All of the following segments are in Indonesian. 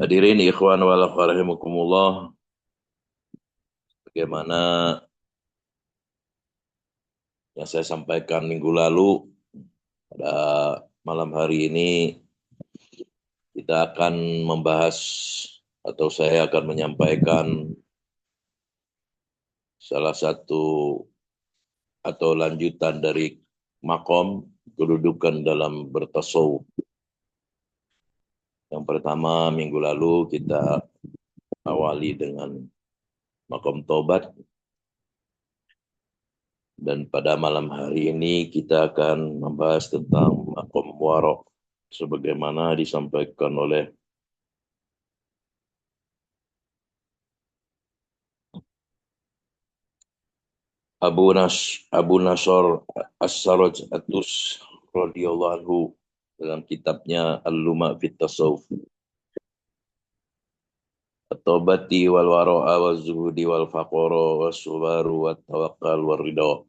Hadirin ikhwan wal akhwat rahimakumullah, bagaimana yang saya sampaikan minggu lalu, pada malam hari ini kita akan membahas atau saya akan menyampaikan salah satu atau lanjutan dari makom kedudukan dalam bertasawuf. Yang pertama minggu lalu kita awali dengan makom tobat, dan pada malam hari ini kita akan membahas tentang makom warok sebagaimana disampaikan oleh Abu Nasr As-Saraj Atus radhiyallahu anhu dalam kitabnya Al-Luma fit Tasawuf. At-Taubati wal wara'a wal zuhudi wal faqara was subaru wat tawakkal war ridha.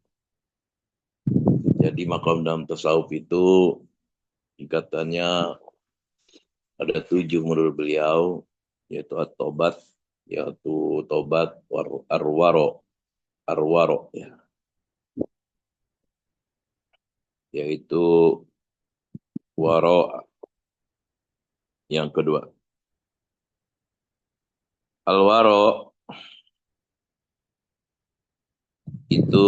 Jadi makam dalam tasawuf itu tingkatannya ada 7 menurut beliau, yaitu at-taubat, yaitu tobat arwaro ya, yaitu waro yang kedua. Alwaro itu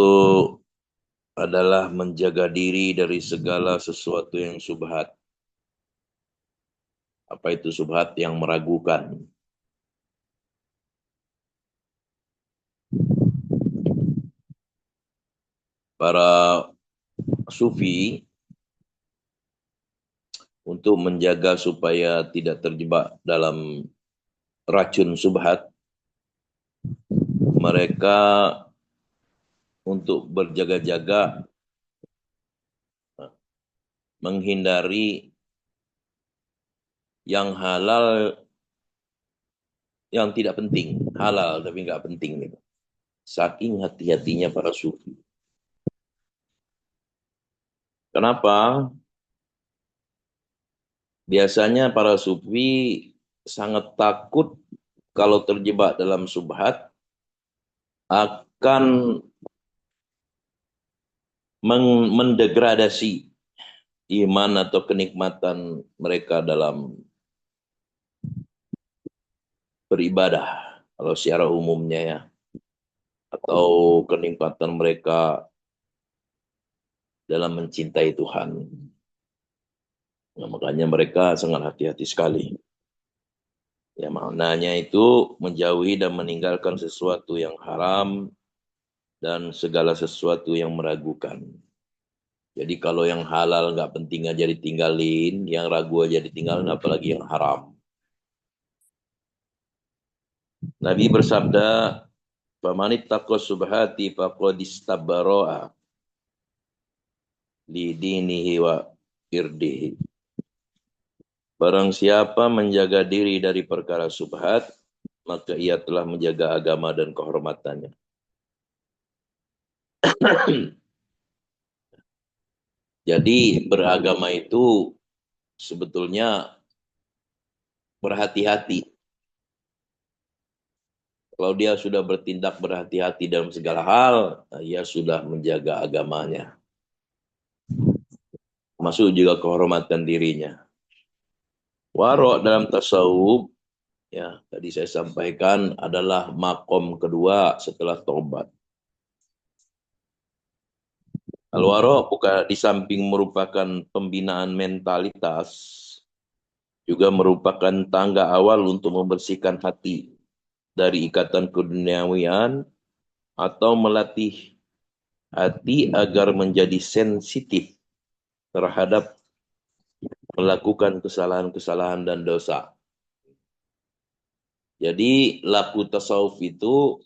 adalah menjaga diri dari segala sesuatu yang subhat. Apa itu subhat? Yang meragukan. Para sufi untuk menjaga supaya tidak terjebak dalam racun subhat, mereka untuk berjaga-jaga menghindari yang halal, yang tidak penting, halal tapi nggak penting gitu. Saking hati-hatinya para sufi. Kenapa? Biasanya para sufi sangat takut kalau terjebak dalam subhat akan mendegradasi iman atau kenikmatan mereka dalam beribadah, kalau secara umumnya ya, atau kenikmatan mereka dalam mencintai Tuhan. Nah, makanya mereka sangat hati-hati sekali. Ya, maknanya itu menjauhi dan meninggalkan sesuatu yang haram dan segala sesuatu yang meragukan. Jadi kalau yang halal nggak penting aja ditinggalin, yang ragu aja ditinggalin, apalagi yang haram. Nabi bersabda, "Famanit taqwa subhati faqad istabara'a li dinihi wa irdihi." Barang siapa menjaga diri dari perkara subhat, maka ia telah menjaga agama dan kehormatannya. Jadi beragama itu sebetulnya berhati-hati. Kalau dia sudah bertindak berhati-hati dalam segala hal, ia sudah menjaga agamanya. Masuk juga kehormatan dirinya. Warok dalam tasawuf, ya tadi saya sampaikan, adalah makom kedua setelah tobat. Al-waro bukan di samping merupakan pembinaan mentalitas, juga merupakan tangga awal untuk membersihkan hati dari ikatan keduniawian atau melatih hati agar menjadi sensitif terhadap melakukan kesalahan-kesalahan dan dosa. Jadi laku tasawuf itu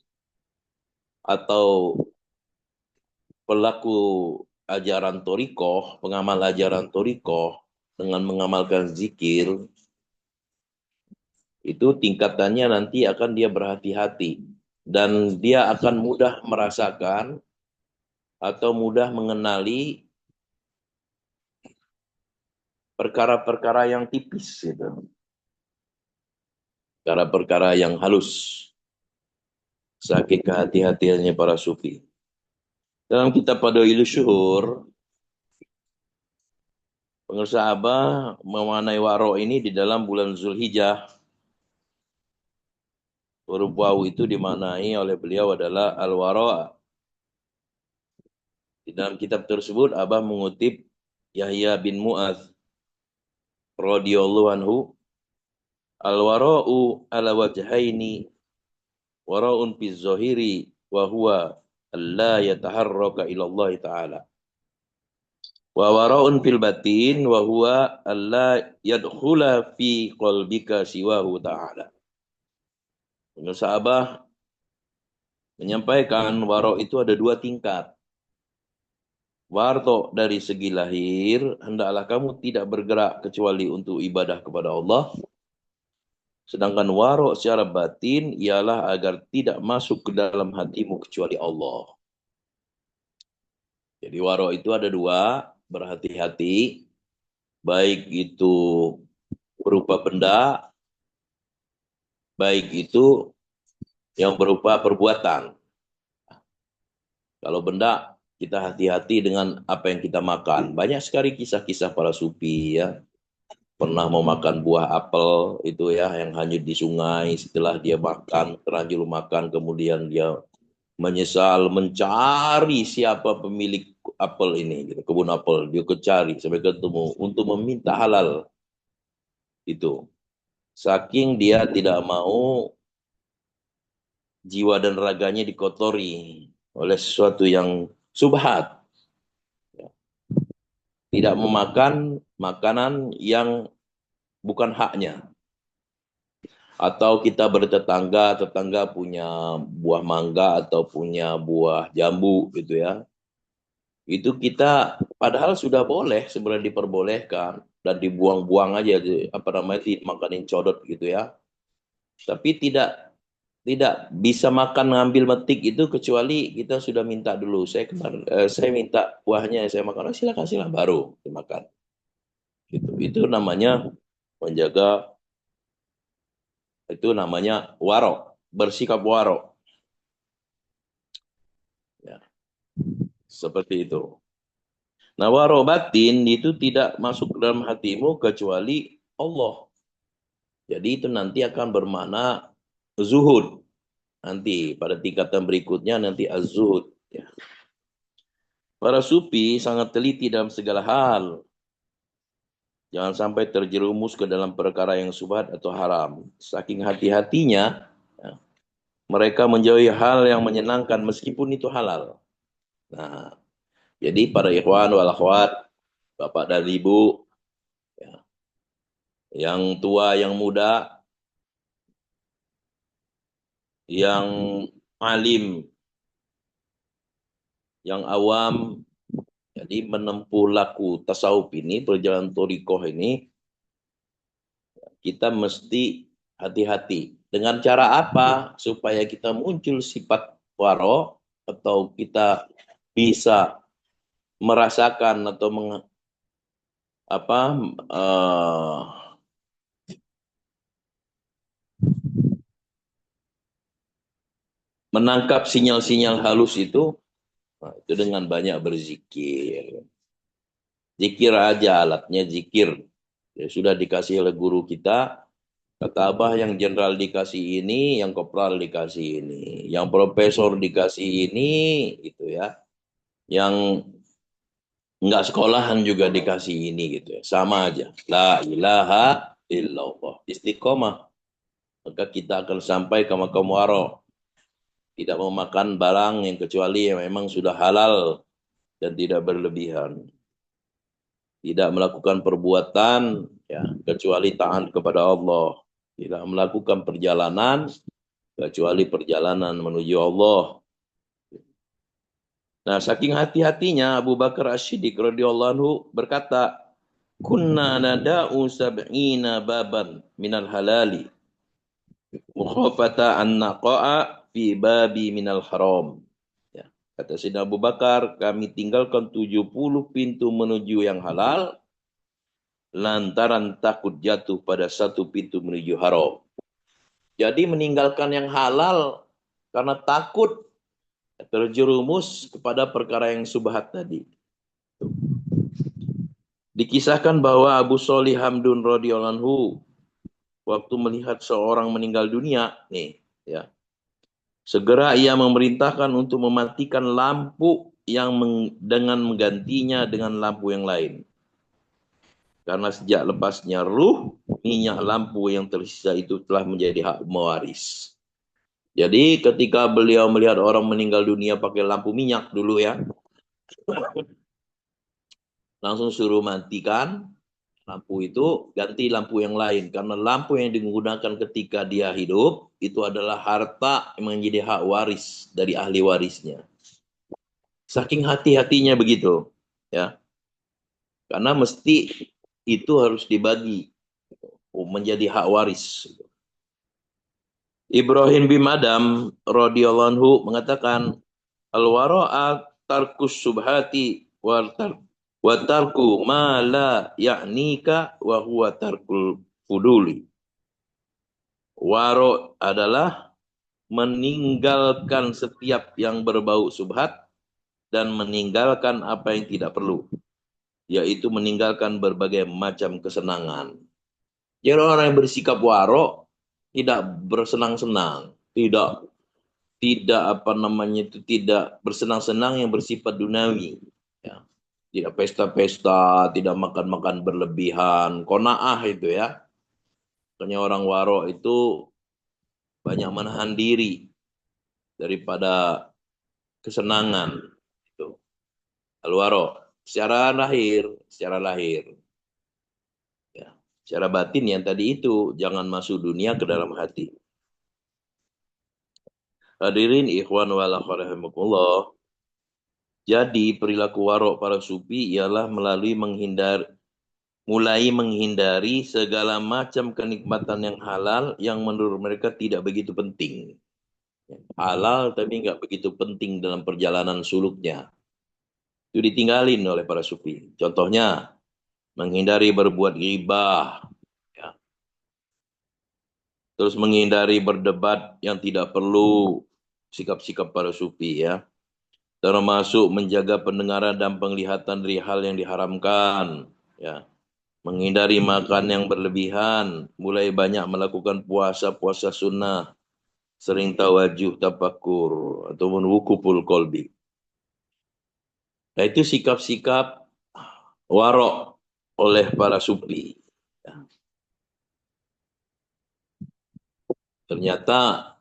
atau pelaku ajaran torikoh, pengamal ajaran torikoh dengan mengamalkan zikir, itu tingkatannya nanti akan dia berhati-hati. Dan dia akan mudah merasakan atau mudah mengenali perkara-perkara yang tipis gitu. perkara-perkara yang halus. Saking kehati-hatiannya para sufi. Dalam kitab Fadailus Syuhur, pengusaha Abah memanai waro ini di dalam bulan Zulhijjah. Huruf waw itu dimaknai oleh beliau adalah al-wara. Di dalam kitab tersebut Abah mengutip Yahya bin Mu'adz radhiyallahu anhu, al-wara'u ala wajhaini wara'un fi zahiri wa huwa alla yataharraka ila Allah taala. Wa wara'un fil batin wa huwa alla yadkhula fi qalbika siwahu ta'ala. Sahabat menyampaikan waro itu ada dua tingkat. Warto dari segi lahir, hendaklah kamu tidak bergerak kecuali untuk ibadah kepada Allah. Sedangkan waro secara batin ialah agar tidak masuk ke dalam hatimu kecuali Allah. Jadi waro itu ada dua, berhati-hati, baik itu berupa benda, baik itu yang berupa perbuatan. Kalau benda, kita hati-hati dengan apa yang kita makan. Banyak sekali kisah-kisah para sufi ya. Pernah mau makan buah apel itu ya, yang hanyut di sungai. Setelah dia makan, terlanjur makan, kemudian dia menyesal mencari siapa pemilik apel ini, gitu, kebun apel. Dia cari sampai ketemu untuk meminta halal. Itu. Saking dia tidak mau jiwa dan raganya dikotori oleh sesuatu yang subhat. Tidak memakan makanan yang bukan haknya. Atau kita bertetangga, tetangga punya buah mangga atau punya buah jambu gitu ya. Itu kita padahal sudah boleh sebenarnya diperbolehkan dan dibuang-buang aja apa namanya dimakanin codot gitu ya. Tapi tidak bisa makan ngambil metik itu kecuali kita sudah minta dulu. Saya minta buahnya, saya makan. Oh, silakan baru dimakan. Itu namanya menjaga, itu namanya waro, bersikap waro. Ya, seperti itu. Nah, waro batin itu tidak masuk ke dalam hatimu kecuali Allah. Jadi itu nanti akan bermakna zuhud. Nanti pada tingkatan berikutnya nanti az-zuhud. Ya. Para sufi sangat teliti dalam segala hal. Jangan sampai terjerumus ke dalam perkara yang subhat atau haram. Saking hati-hatinya, ya, mereka menjauhi hal yang menyenangkan meskipun itu halal. Nah, jadi para ikhwan wal akhwat, bapak dan ibu, ya, yang tua, yang muda, yang alim, yang awam, jadi menempuh laku tasawuf ini, perjalanan thariqah ini, kita mesti hati-hati. Dengan cara apa? Supaya kita muncul sifat waro, atau kita bisa merasakan atau eh, menangkap sinyal-sinyal halus itu, nah, itu dengan banyak berzikir. Zikir aja alatnya zikir. Ya, sudah dikasih oleh guru kita. Kata Abah yang jenderal dikasih ini, yang kopral dikasih ini, yang profesor dikasih ini, gitu ya. Yang enggak sekolahan juga dikasih ini gitu ya. Sama aja. La ilaha illallah. Istiqomah. Maka kita akan sampai ke makam waro. Tidak memakan barang yang kecuali yang memang sudah halal dan tidak berlebihan. Tidak melakukan perbuatan ya kecuali taat kepada Allah. Tidak melakukan perjalanan kecuali perjalanan menuju Allah. Nah, saking hati-hatinya Abu Bakar As-Siddiq radhiyallahu anhu berkata, "Kunna nada'u sab'ina baban minal halali, mukhafata an naqa'a fi babi minal haram." Ya, kata Sayyidina Abu Bakar, kami tinggalkan 70 pintu menuju yang halal, lantaran takut jatuh pada satu pintu menuju haram. Jadi meninggalkan yang halal karena takut terjerumus kepada perkara yang subhat tadi. Dikisahkan bahwa Abu Sholih Hamdun radhiyallahu anhu waktu melihat seorang meninggal dunia, nih, ya, segera ia memerintahkan untuk mematikan lampu yang dengan menggantinya dengan lampu yang lain. Karena sejak lepasnya ruh, minyak lampu yang tersisa itu telah menjadi hak mewaris. Jadi ketika beliau melihat orang meninggal dunia pakai lampu minyak dulu ya, langsung suruh matikan lampu itu, ganti lampu yang lain. Karena lampu yang digunakan ketika dia hidup, itu adalah harta yang menjadi hak waris dari ahli warisnya. Saking hati-hatinya begitu. Ya, karena mesti itu harus dibagi menjadi hak waris. Ibrahim bin Madam radhiyallahu anhu mengatakan, al-wara'a tarkus subhati wa tarku ma la ya'nika wa huwa tarkul fuduli. Waro adalah meninggalkan setiap yang berbau subhat dan meninggalkan apa yang tidak perlu, yaitu meninggalkan berbagai macam kesenangan. Jadi orang yang bersikap waro tidak bersenang-senang, tidak tidak apa namanya itu tidak bersenang-senang yang bersifat duniawi, ya. Tidak pesta-pesta, tidak makan-makan berlebihan, qanaah itu ya. Makanya orang waro itu banyak menahan diri daripada kesenangan itu. Al-waro secara lahir ya. Secara batin yang tadi itu jangan masuk dunia ke dalam hati. Hadirin ikhwan wal akhwat rahimakumullah. Jadi perilaku warok para sufi ialah mulai menghindari segala macam kenikmatan yang halal yang menurut mereka tidak begitu penting. Halal tapi nggak begitu penting dalam perjalanan suluknya. Itu ditinggalin oleh para sufi. Contohnya, menghindari berbuat ghibah, ya. Terus menghindari berdebat yang tidak perlu, sikap-sikap para sufi ya. Termasuk menjaga pendengaran dan penglihatan dari hal yang diharamkan, ya. Menghindari makan yang berlebihan, mulai banyak melakukan puasa-puasa sunnah, sering tawajuh tafakur ataupun wukuful kolbi. Nah itu sikap-sikap warok oleh para sufi. Ya. Ternyata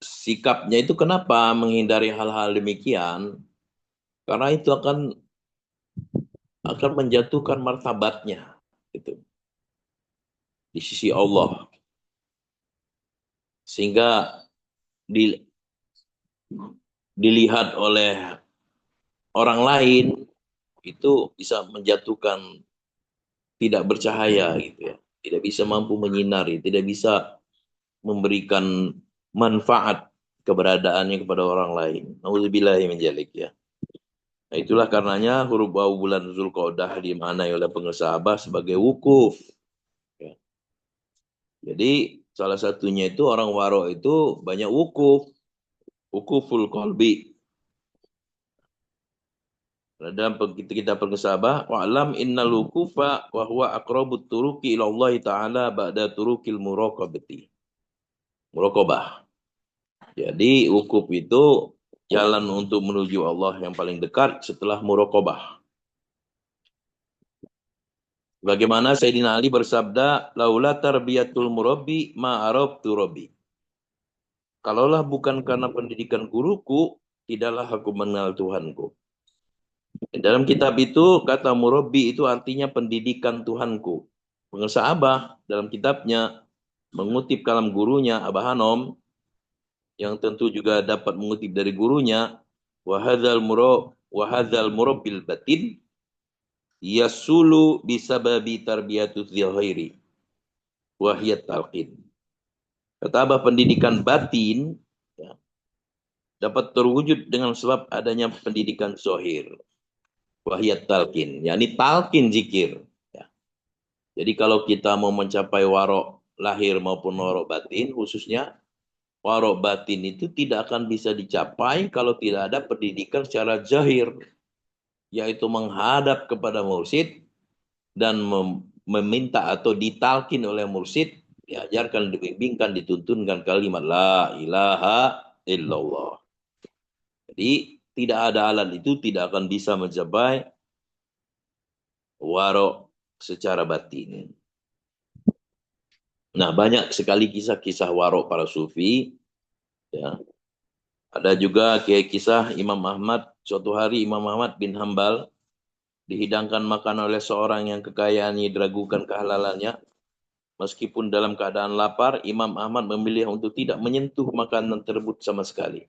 sikapnya itu kenapa menghindari hal-hal demikian? Karena itu akan menjatuhkan martabatnya itu di sisi Allah. Sehingga di, dilihat oleh orang lain itu bisa menjatuhkan tidak bercahaya gitu ya. Tidak bisa mampu menyinari, tidak bisa memberikan manfaat keberadaannya kepada orang lain. Nauzubillahi min dzalik ya. Nah, itulah karenanya huruf wawu bulan Zulqa'dah dimaknai oleh pengesabah sebagai wukuf. Ya. Jadi salah satunya itu orang waro itu banyak wukuf, wukuful qalbi. Dalam kita pengesabah, wa'lam innal wukufa wa huwa aqrabut turuki ila Allah taala ba'da turukil muraqabati. Muraqabah. Jadi wukuf itu jalan untuk menuju Allah yang paling dekat setelah muraqabah. Bagaimana Sayyidina Ali bersabda, laula tarbiyatul murabbi ma arabtu rabbi. Kalaulah bukan karena pendidikan guruku, tidaklah aku mengenal Tuhanku. Dalam kitab itu, kata murabbi itu artinya pendidikan Tuhanku. Pengesah Abah dalam kitabnya mengutip kalam gurunya, Abah Hanom, yang tentu juga dapat mengutip dari gurunya, wahadzal murabbil batin, yasulu bisababi tarbiyatu zilhairi, wahiyat talqin. Kata Abah, pendidikan batin ya, dapat terwujud dengan sebab adanya pendidikan zohir. Wahiyat talqin, yakni talqin zikir. Ya. Jadi kalau kita mau mencapai warok lahir maupun warok batin, khususnya warok batin itu tidak akan bisa dicapai kalau tidak ada pendidikan secara zahir, yaitu menghadap kepada mursyid dan meminta atau ditalkin oleh mursyid, diajarkan, dibimbingkan, dituntunkan kalimat la ilaha illallah. Jadi tidak ada alat itu tidak akan bisa mencapai warok secara batin. Nah, banyak sekali kisah-kisah warok para sufi. Ya. Ada juga kisah Imam Ahmad. Suatu hari Imam Ahmad bin Hambal dihidangkan makan oleh seorang yang kekayaannya diragukan kehalalannya. Meskipun dalam keadaan lapar, Imam Ahmad memilih untuk tidak menyentuh makanan tersebut sama sekali.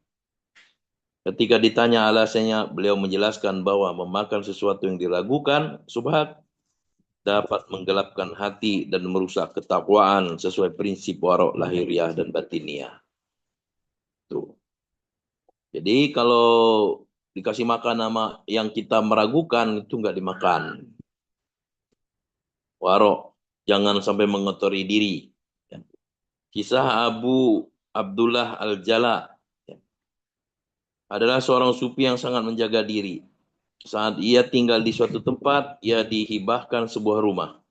Ketika ditanya alasannya, beliau menjelaskan bahwa memakan sesuatu yang diragukan, subhat, dapat menggelapkan hati dan merusak ketakwaan sesuai prinsip warok lahiriah dan batiniah. Tuh. Jadi kalau dikasih makan nama yang kita meragukan, itu nggak dimakan. Warok, jangan sampai mengotori diri. Kisah Abu Abdullah Al-Jala adalah seorang sufi yang sangat menjaga diri. Saat ia tinggal di suatu tempat, ia dihibahkan sebuah rumah.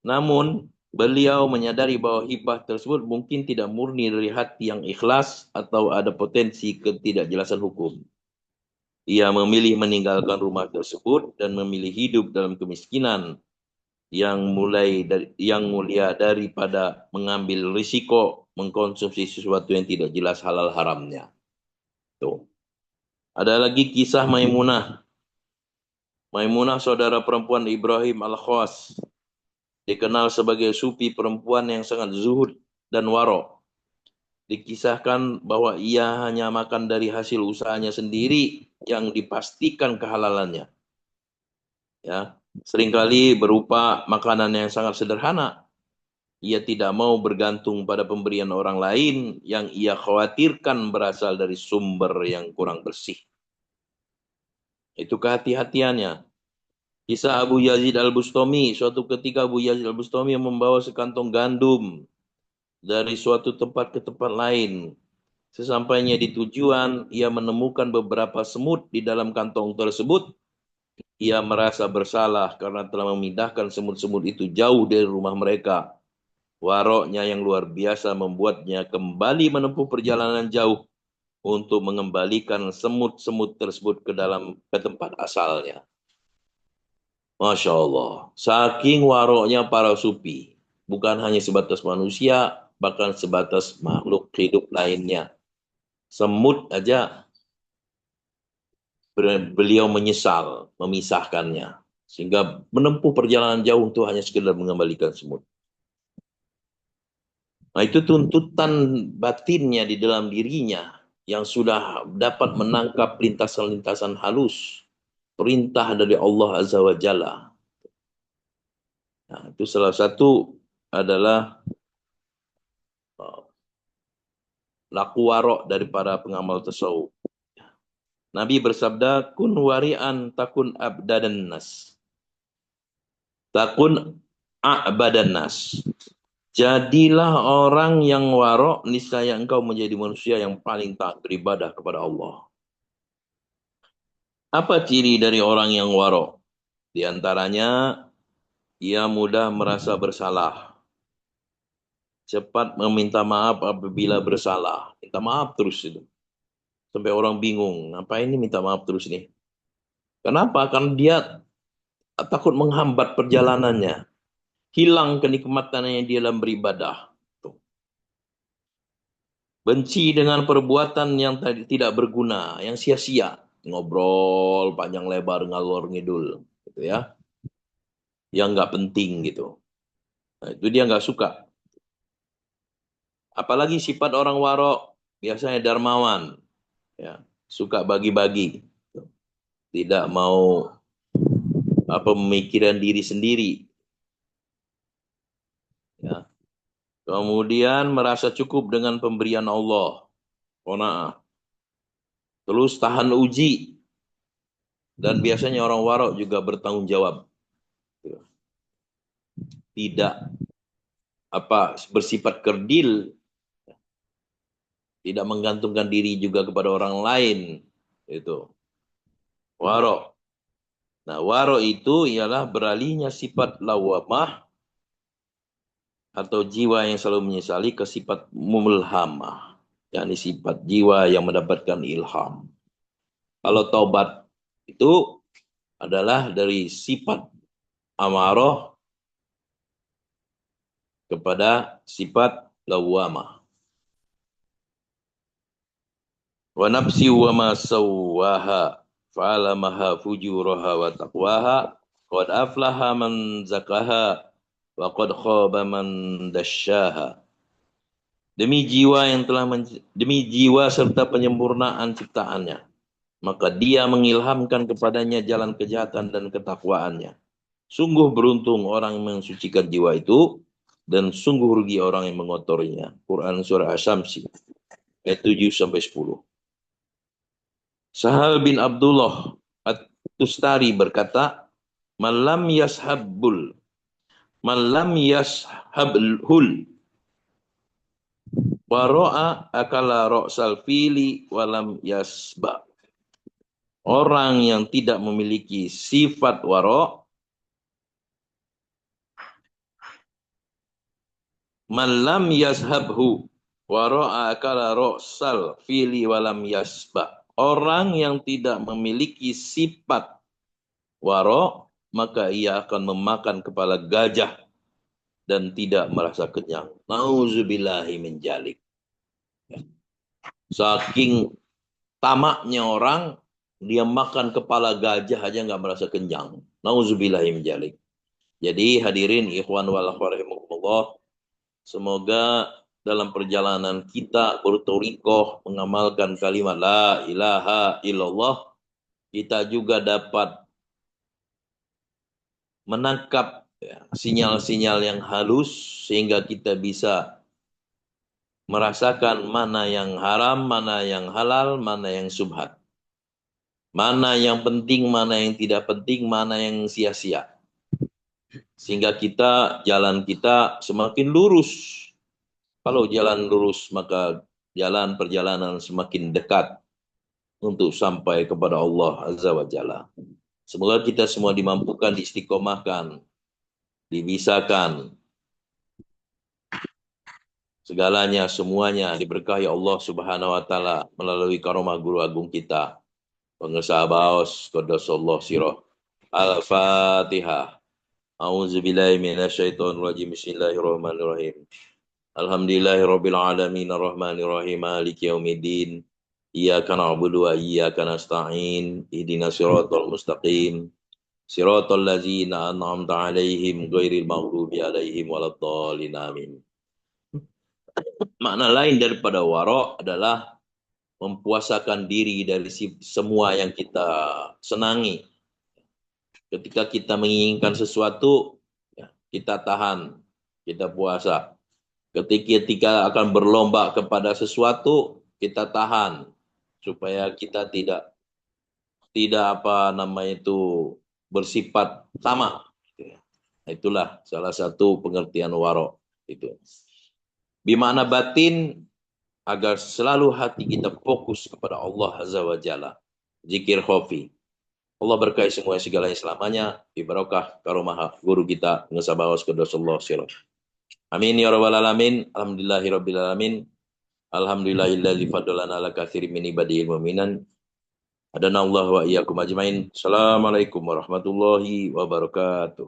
Namun, beliau menyadari bahwa hibah tersebut mungkin tidak murni dari hati yang ikhlas atau ada potensi ketidakjelasan hukum. Ia memilih meninggalkan rumah tersebut dan memilih hidup dalam kemiskinan yang mulia daripada mengambil risiko mengkonsumsi sesuatu yang tidak jelas halal haramnya. Tuh. Ada lagi kisah Maimunah. Maimunah saudara perempuan Ibrahim Al-Khawas, dikenal sebagai sufi perempuan yang sangat zuhud dan waro. Dikisahkan bahwa ia hanya makan dari hasil usahanya sendiri yang dipastikan kehalalannya. Ya, seringkali berupa makanan yang sangat sederhana. Ia tidak mau bergantung pada pemberian orang lain yang ia khawatirkan berasal dari sumber yang kurang bersih. Itu kehati-hatiannya. Kisah Abu Yazid Al-Bustami. Suatu ketika Abu Yazid Al-Bustami membawa sekantong gandum dari suatu tempat ke tempat lain. Sesampainya di tujuan, ia menemukan beberapa semut di dalam kantong tersebut. Ia merasa bersalah karena telah memindahkan semut-semut itu jauh dari rumah mereka. Waroknya yang luar biasa membuatnya kembali menempuh perjalanan jauh untuk mengembalikan semut-semut tersebut ke tempat asalnya. Masya Allah. Saking waroknya para sufi. Bukan hanya sebatas manusia, bahkan sebatas makhluk hidup lainnya. Semut aja beliau menyesal memisahkannya. Sehingga menempuh perjalanan jauh untuk hanya sekedar mengembalikan semut. Nah, itu tuntutan batinnya di dalam dirinya yang sudah dapat menangkap lintasan-lintasan halus. Perintah dari Allah Azza wa Jalla. Nah, itu salah satu adalah laku warok dari para pengamal tasawuf. Nabi bersabda, kun wari'an takun abdadan nas. Takun a'badan nas. Jadilah orang yang warok, niscaya engkau menjadi manusia yang paling taat beribadah kepada Allah. Apa ciri dari orang yang warok? Di antaranya, ia mudah merasa bersalah. Cepat meminta maaf apabila bersalah. Minta maaf terus itu. Sampai orang bingung, ngapain ini minta maaf terus nih? Kenapa? Karena dia takut menghambat perjalanannya. Hilang kenikmatannya di dalam beribadah. Benci dengan perbuatan yang tidak berguna, yang sia-sia. Ngobrol panjang lebar, ngalor ngidul. Gitu ya. Yang nggak penting gitu. Nah, itu dia nggak suka. Apalagi sifat orang warok, biasanya dermawan. Ya, suka bagi-bagi. Tidak mau pemikiran diri sendiri. Ya. Kemudian merasa cukup dengan pemberian Allah. Qanaah. Terus tahan uji. Dan biasanya orang warok juga bertanggung jawab. Tidak bersifat kerdil, tidak menggantungkan diri juga kepada orang lain. Itu waro. Nah, waro itu ialah beralihnya sifat lawamah atau jiwa yang selalu menyesali ke sifat mulhamah, yakni sifat jiwa yang mendapatkan ilham. Kalau taubat itu adalah dari sifat amarah kepada sifat lawamah. Wa nafsi wa ma sawwaha fa'alamaha fujuraha wa taqwaha qad aflaha man zakaha wa qad khaba man dasyaha. Demi jiwa serta penyempurnaan ciptaannya, maka dia mengilhamkan kepadanya jalan kejahatan dan ketakwaannya. Sungguh beruntung orang yang mensucikan jiwa itu, dan sungguh rugi orang yang mengotorinya. Quran Surah Asy-Syamsi ayat 7 sampai 10. Sahal bin Abdullah At-Tustari berkata, Malam yashabul waro'a akala ro'sal fili walam yasba. Orang yang tidak memiliki sifat waro', malam yashabhu waro'a akala ro'sal fili walam yasba. Orang yang tidak memiliki sifat waro', maka ia akan memakan kepala gajah dan tidak merasa kenyang. Nauzubillahi min dzalik. Saking tamaknya orang, dia makan kepala gajah aja nggak merasa kenyang. Nauzubillahi min dzalik. Jadi hadirin ikhwan wal akhwat rahimakumullah, semoga dalam perjalanan kita bertorikoh mengamalkan kalimat la ilaha illallah, kita juga dapat menangkap sinyal-sinyal yang halus sehingga kita bisa merasakan mana yang haram, mana yang halal, mana yang subhat. Mana yang penting, mana yang tidak penting, mana yang sia-sia. Sehingga jalan kita semakin lurus. Kalau jalan lurus, maka perjalanan semakin dekat untuk sampai kepada Allah Azza wa Jalla. Semoga kita semua dimampukan, diistiqomahkan, dibisakan, segalanya, semuanya diberkahi Allah Subhanahu wa Ta'ala melalui karomah guru agung kita, pengesah baos qaddasallahu sirah. Al-Fatihah. A'udzubillahi minasyaitonirrajim. Bismillahirrahmanirrahim. Alhamdulillahirabbil alamin arrahmanir rahim maliki yaumiddin. Iyyaka na'budu wa iyyaka nasta'in. Ihdinas siratal mustaqim. Siratal ladzina an'amta 'alaihim ghairil maghdubi 'alaihim waladdallin. Amin. Makna lain daripada wara' adalah mempuasakan diri dari semua yang kita senangi. Ketika kita menginginkan sesuatu, kita tahan, kita puasa. Ketika akan berlomba kepada sesuatu, kita tahan supaya kita tidak bersifat sama. Itulah salah satu pengertian waro itu. Bimana batin, agar selalu hati kita fokus kepada Allah Azza wa Jalla. Zikir khofi. Allah berkahi semua segalanya selamanya. Bibarakah karomah guru kita ngesabawas qaddasallahu sirah. Amin ya rabbal alamin. Alhamdulillahirabbil alamin. Alhamdulillahilladzi faddalana ala katsirin min ibadihil mu'minin. Adana Allah wa iyyakum ajmain. Assalamualaikum warahmatullahi wabarakatuh.